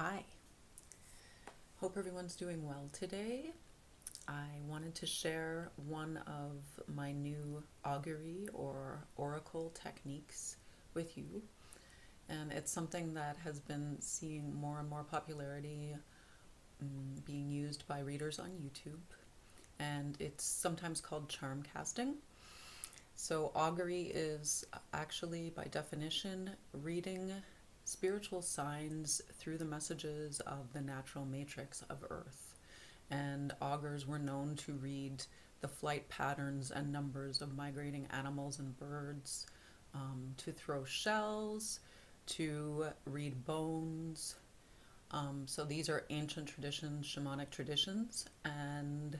Hi, hope everyone's doing well today. I wanted to share one of my new augury or oracle techniques with you, and it's something that has been seeing more and more popularity being used by readers on YouTube, and it's sometimes called charm casting. So augury is actually, by definition, reading spiritual signs through the messages of the natural matrix of Earth. And augurs were known to read the flight patterns and numbers of migrating animals and birds, to throw shells, to read bones. So these are ancient traditions, shamanic traditions, and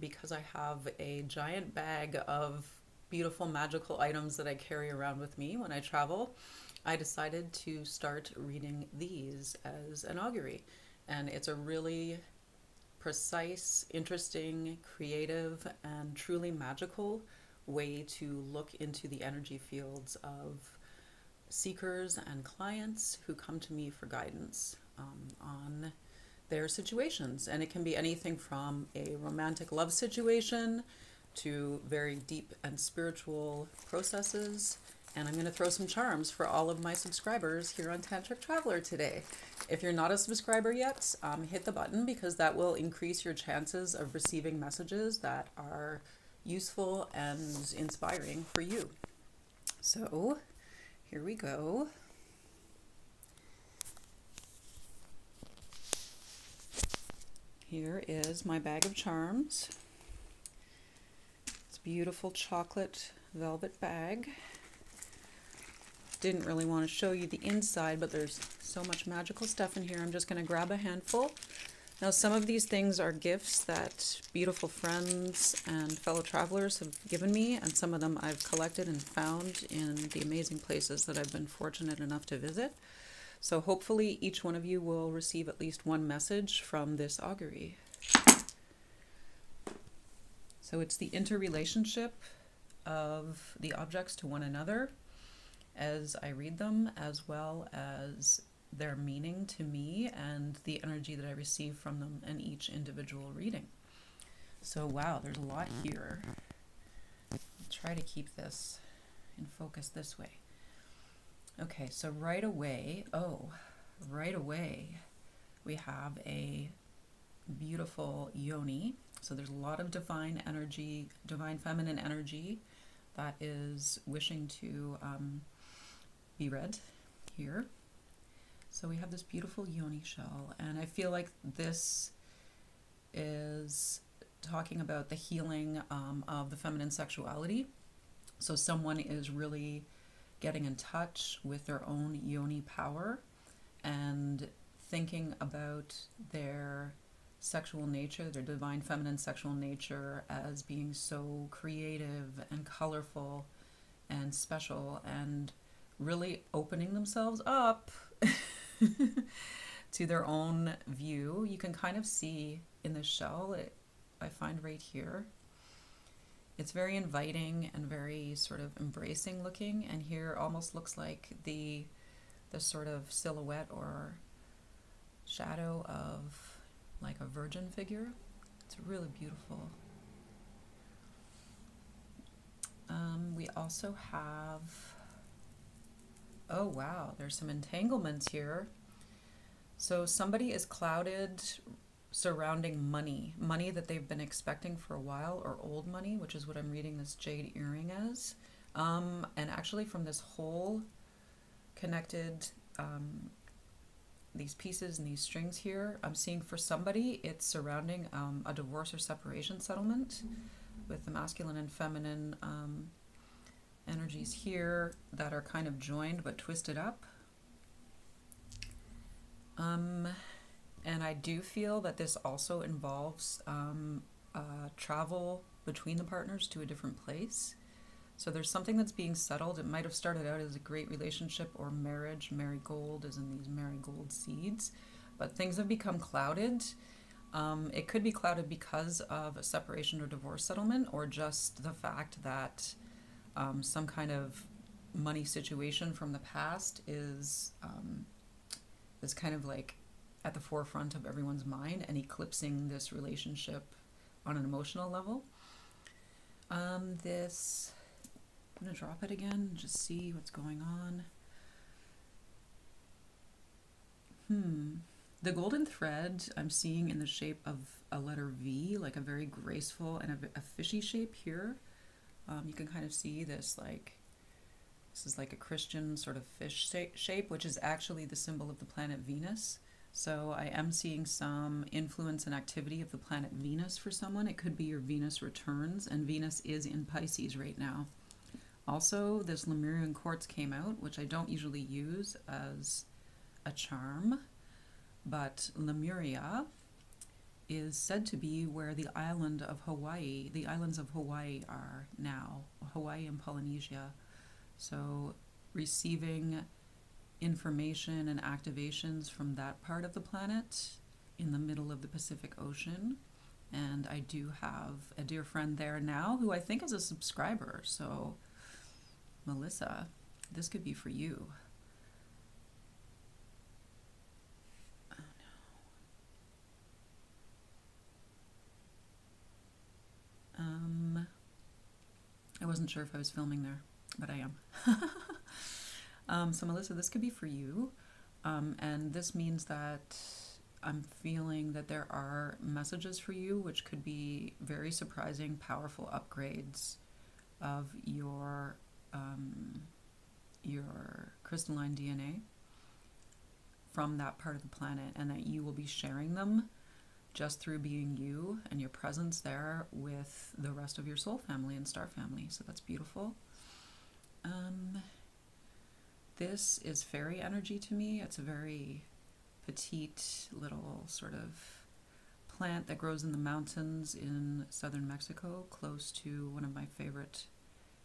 because I have a giant bag of beautiful magical items that I carry around with me when I travel, I decided to start reading these as an augury. And it's a really precise, interesting, creative, and truly magical way to look into the energy fields of seekers and clients who come to me for guidance on their situations. And it can be anything from a romantic love situation to very deep and spiritual processes. And I'm going to throw some charms for all of my subscribers here on Tantric Traveler today. If you're not a subscriber yet, hit the button, because that will increase your chances of receiving messages that are useful and inspiring for you. So here we go. Here is my bag of charms. It's a beautiful chocolate velvet bag. Didn't really want to show you the inside, but there's so much magical stuff in here. I'm just going to grab a handful. Now, some of these things are gifts that beautiful friends and fellow travelers have given me, and some of them I've collected and found in the amazing places that I've been fortunate enough to visit. So hopefully each one of you will receive at least one message from this augury. So it's the interrelationship of the objects to one another as I read them, as well as their meaning to me and the energy that I receive from them in each individual reading. So wow, there's a lot here. I'll try to keep this in focus this way. Okay, so right away we have a beautiful yoni. So there's a lot of divine energy, divine feminine energy that is wishing to be read here. So we have this beautiful yoni shell, and I feel like this is talking about the healing of the feminine sexuality. So someone is really getting in touch with their own yoni power and thinking about their sexual nature, their divine feminine sexual nature, as being so creative and colorful and special, and really opening themselves up to their own view. You can kind of see in the shell, I find right here, it's very inviting and very sort of embracing looking, and here almost looks like the sort of silhouette or shadow of like a virgin figure. It's really beautiful. We also have, oh wow, there's some entanglements here. So somebody is clouded surrounding money that they've been expecting for a while, or old money, which is what I'm reading this jade earring as. And actually from this whole connected, these pieces and these strings here, I'm seeing for somebody it's surrounding a divorce or separation settlement, with the masculine and feminine energies here that are kind of joined but twisted up. And I do feel that this also involves travel between the partners to a different place. So there's something that's being settled. It might have started out as a great relationship or marriage. Marigold is in these marigold seeds. But things have become clouded. It could be clouded because of a separation or divorce settlement, or just the fact that some kind of money situation from the past is is kind of like at the forefront of everyone's mind and eclipsing this relationship on an emotional level. This, I'm going to drop it again and just see what's going on. The golden thread I'm seeing in the shape of a letter V, like a very graceful and a fishy shape here. You can kind of see this, like, this is like a Christian sort of fish shape, which is actually the symbol of the planet Venus. So I am seeing some influence and activity of the planet Venus for someone. It could be your Venus returns, and Venus is in Pisces right now. Also, this Lemurian quartz came out, which I don't usually use as a charm, but Lemuria is said to be where the islands of Hawaii are now, Hawaii and Polynesia. So receiving information and activations from that part of the planet in the middle of the Pacific Ocean. And I do have a dear friend there now who I think is a subscriber. So Melissa, this could be for you. I wasn't sure if I was filming there, but I am. So Melissa, this could be for you. And this means that I'm feeling that there are messages for you, which could be very surprising, powerful upgrades of your crystalline DNA from that part of the planet, and that you will be sharing them just through being you and your presence there with the rest of your soul family and star family. So that's beautiful. This is fairy energy to me. It's a very petite little sort of plant that grows in the mountains in southern Mexico, close to one of my favorite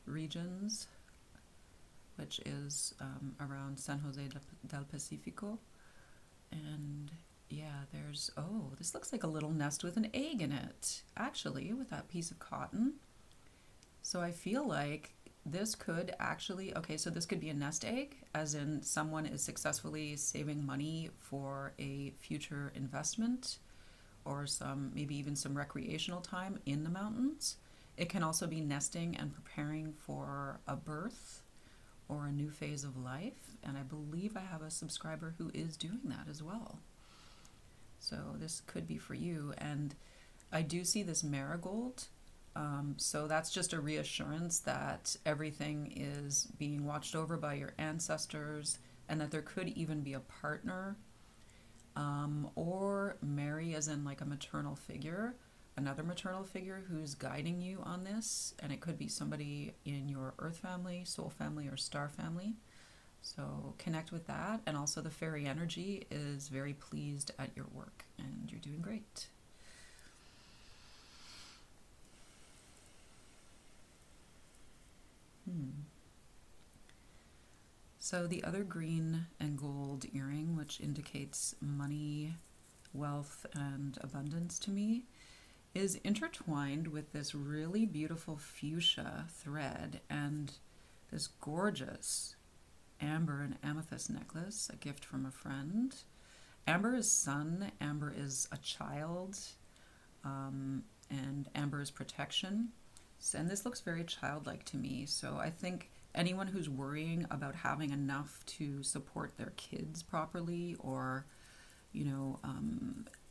regions, which is around San Jose del Pacifico. And yeah, there's, oh, this looks like a little nest with an egg in it, actually, with that piece of cotton. So I feel like this could actually, okay, so this could be a nest egg, as in someone is successfully saving money for a future investment or maybe even some recreational time in the mountains. It can also be nesting and preparing for a birth or a new phase of life. And I believe I have a subscriber who is doing that as well. So this could be for you. And I do see this marigold. So that's just a reassurance that everything is being watched over by your ancestors, and that there could even be a partner, or Mary as in like a maternal figure, another maternal figure who's guiding you on this. And it could be somebody in your earth family, soul family, or star family. So connect with that. And also the fairy energy is very pleased at your work, and you're doing great. So the other green and gold earring, which indicates money, wealth, and abundance to me, is intertwined with this really beautiful fuchsia thread and this gorgeous amber and amethyst necklace, a gift from a friend. Amber is sun, amber is a child, and amber is protection. And this looks very childlike to me. So I think anyone who's worrying about having enough to support their kids properly, or, you know,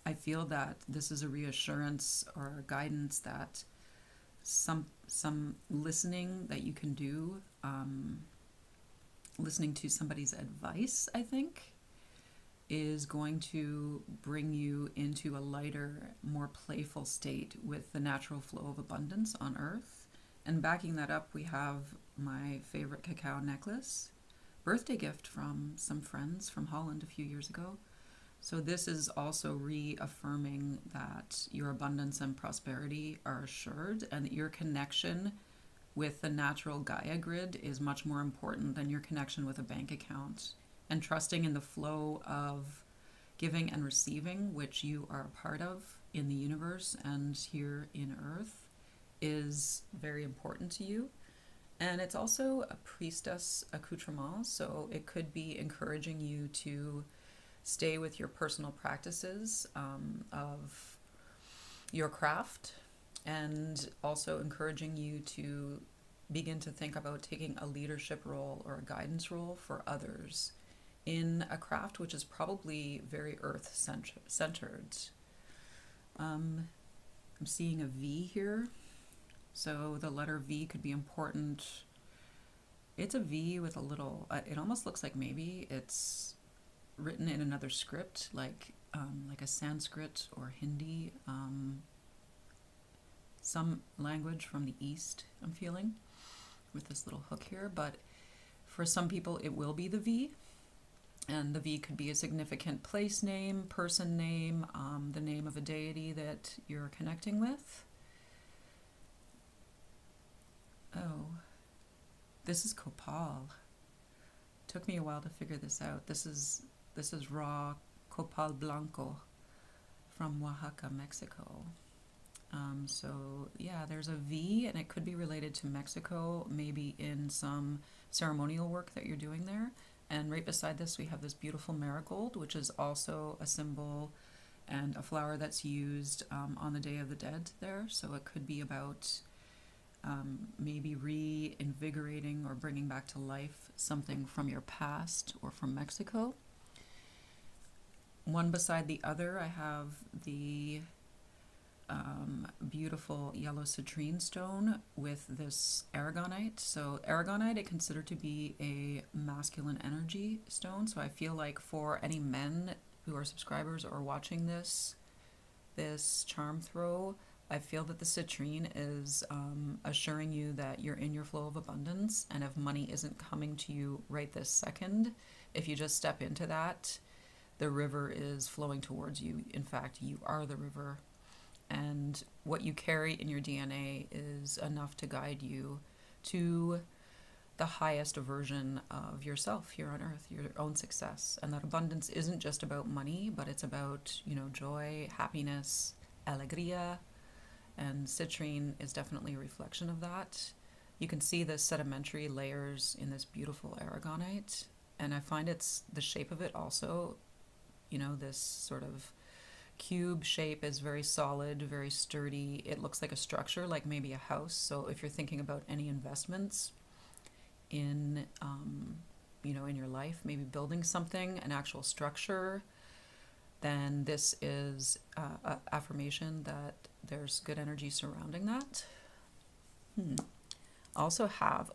I feel that this is a reassurance or a guidance that some listening that you can do, listening to somebody's advice, I think, is going to bring you into a lighter, more playful state with the natural flow of abundance on Earth. And backing that up, we have my favorite cacao necklace, birthday gift from some friends from Holland a few years ago. So this is also reaffirming that your abundance and prosperity are assured, and that your connection with the natural Gaia grid is much more important than your connection with a bank account. And trusting in the flow of giving and receiving, which you are a part of in the universe and here in Earth, is very important to you. And it's also a priestess accoutrement, so it could be encouraging you to stay with your personal practices of your craft, and also encouraging you to begin to think about taking a leadership role or a guidance role for others in a craft which is probably very earth-centered. I'm seeing a V here, so the letter V could be important. It's a V with a little, it almost looks like maybe it's written in another script, like a Sanskrit or Hindi, some language from the East, I'm feeling, with this little hook here. But for some people, it will be the V. And the V could be a significant place name, person name, the name of a deity that you're connecting with. Oh, this is copal. Took me a while to figure this out. This is raw copal blanco from Oaxaca, Mexico. So yeah, there's a V, and it could be related to Mexico, maybe in some ceremonial work that you're doing there. And right beside this, we have this beautiful marigold, which is also a symbol and a flower that's used on the Day of the Dead there. So it could be about maybe reinvigorating or bringing back to life something from your past or from Mexico. One beside the other, I have the beautiful yellow citrine stone with this aragonite. So aragonite I consider to be a masculine energy stone. So I feel like for any men who are subscribers or watching this charm throw, I feel that the citrine is assuring you that you're in your flow of abundance, and if money isn't coming to you right this second, if you just step into that, the river is flowing towards you. In fact, you are the river. And what you carry in your DNA is enough to guide you to the highest version of yourself here on earth, your own success. And that abundance isn't just about money, but it's about, joy, happiness, alegría, and citrine is definitely a reflection of that. You can see the sedimentary layers in this beautiful aragonite, and I find it's the shape of it also, this sort of cube shape is very solid, very sturdy. It looks like a structure, like maybe a house. So if you're thinking about any investments in, in your life, maybe building something, an actual structure, then this is an affirmation that there's good energy surrounding that. Also have,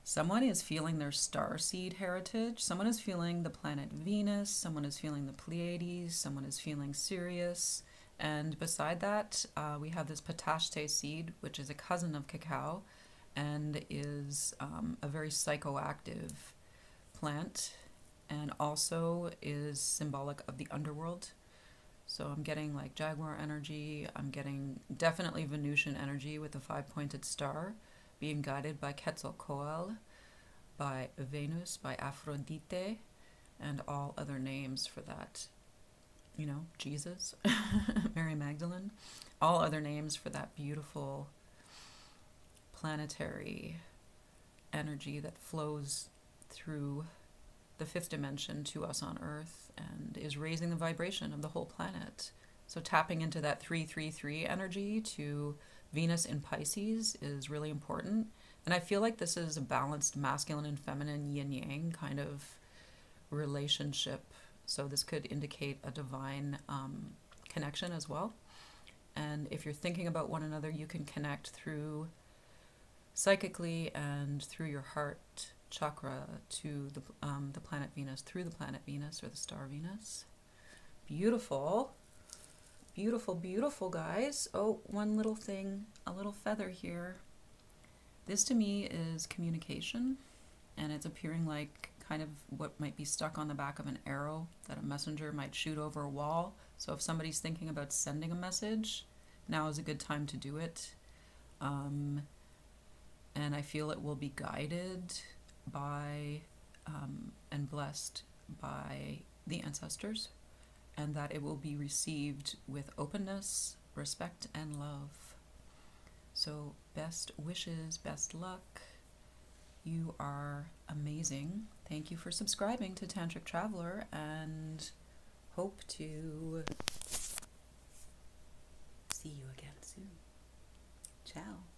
someone is feeling their starseed heritage. Someone is feeling the planet Venus. Someone is feeling the Pleiades. Someone is feeling Sirius. And beside that, we have this patachte seed, which is a cousin of cacao and is a very psychoactive plant, and also is symbolic of the underworld. So I'm getting like jaguar energy. I'm getting definitely Venusian energy with the 5-pointed star, being guided by Quetzalcoatl, by Venus, by Aphrodite, and all other names for that. Jesus, Mary Magdalene, all other names for that beautiful planetary energy that flows through the 5th dimension to us on Earth and is raising the vibration of the whole planet. So tapping into that 333 energy to Venus in Pisces is really important. And I feel like this is a balanced masculine and feminine yin-yang kind of relationship. So this could indicate a divine connection as well. And if you're thinking about one another, you can connect through psychically and through your heart chakra to the planet Venus, through the planet Venus or the star Venus. Beautiful. Beautiful, beautiful, guys. Oh, one little thing, a little feather here. This to me is communication, and it's appearing like kind of what might be stuck on the back of an arrow that a messenger might shoot over a wall. So if somebody's thinking about sending a message, now is a good time to do it. And I feel it will be guided by and blessed by the ancestors, and that it will be received with openness, respect, and love. So best wishes, best luck. You are amazing. amazing. Thank you for subscribing to Tantric Traveler, and hope to see you again soon. Ciao.